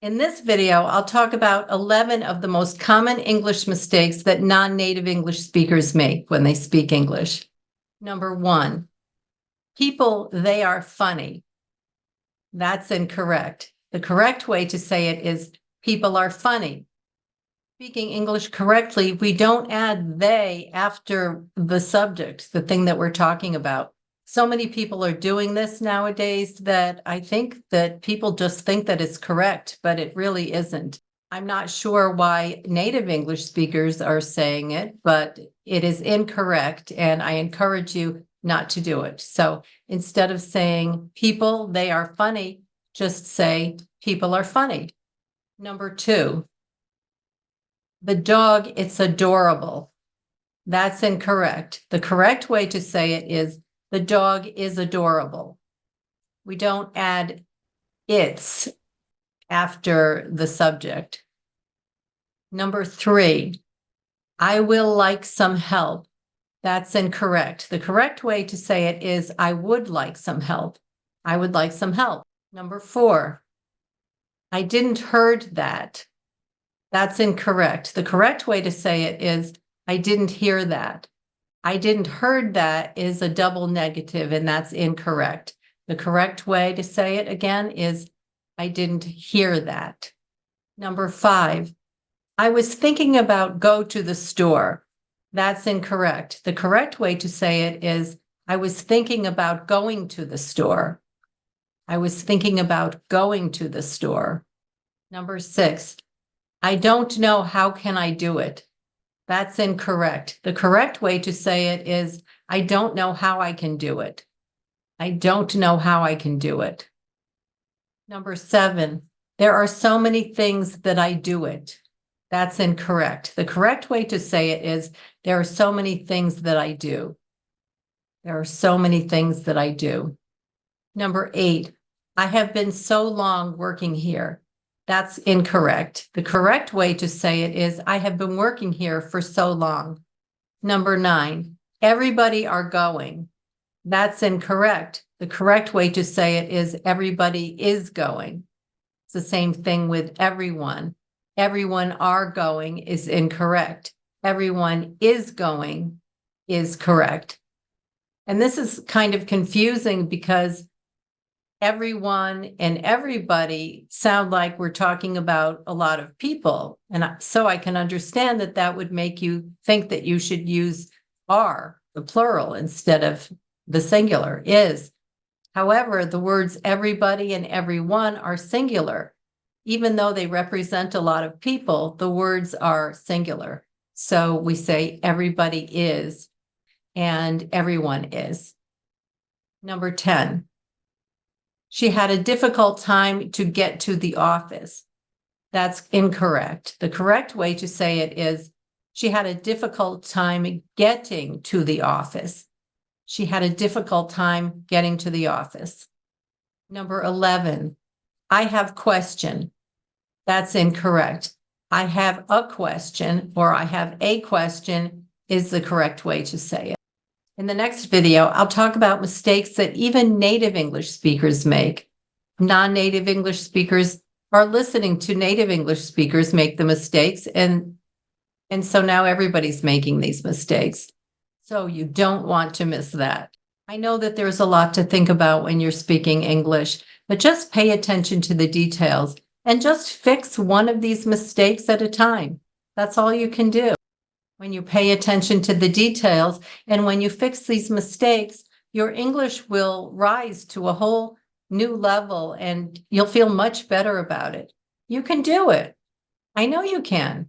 In this video, I'll talk about 11 of the most common English mistakes that non-native English speakers make when they speak English. Number 1, people, they are funny. That's incorrect. The correct way to say it is people are funny. Speaking English correctly, we don't add they after the subject, the thing that we're talking about. So many people are doing this nowadays that I think that people just think that it's correct, but it really isn't. I'm not sure why native English speakers are saying it, but it is incorrect, and I encourage you not to do it. So instead of saying people, they are funny, just say people are funny. Number 2, the dog, it's adorable. That's incorrect. The correct way to say it is the dog is adorable. We don't add it's after the subject. Number 3, I will like some help. That's incorrect. The correct way to say it is I would like some help. I would like some help. Number 4, I didn't heard that. That's incorrect. The correct way to say it is I didn't hear that. I didn't heard that is a double negative, and that's incorrect. The correct way to say it again is I didn't hear that. Number 5, I was thinking about go to the store. That's incorrect. The correct way to say it is I was thinking about going to the store. I was thinking about going to the store. Number 6, I don't know how can I do it. That's incorrect. The correct way to say it is, I don't know how I can do it. I don't know how I can do it. Number 7, there are so many things that I do it. That's incorrect. The correct way to say it is, there are so many things that I do. There are so many things that I do. Number 8, I have been so long working here. That's incorrect. The correct way to say it is, I have been working here for so long. Number 9, everybody are going. That's incorrect. The correct way to say it is, everybody is going. It's the same thing with everyone. Everyone are going is incorrect. Everyone is going is correct. And this is kind of confusing because everyone and everybody sound like we're talking about a lot of people. And so I can understand that that would make you think that you should use are, the plural, instead of the singular, is. However, the words everybody and everyone are singular. Even though they represent a lot of people, the words are singular. So we say everybody is and everyone is. Number 10, she had a difficult time to get to the office. That's incorrect. The correct way to say it is, she had a difficult time getting to the office. She had a difficult time getting to the office. Number 11, I have question. That's incorrect. I have a question or I have a question is the correct way to say it. In the next video, I'll talk about mistakes that even native English speakers make. Non-native English speakers are listening to native English speakers make the mistakes, and so now everybody's making these mistakes. So you don't want to miss that. I know that there's a lot to think about when you're speaking English, but just pay attention to the details and just fix one of these mistakes at a time. That's all you can do. When you pay attention to the details and when you fix these mistakes, your English will rise to a whole new level and you'll feel much better about it. You can do it. I know you can.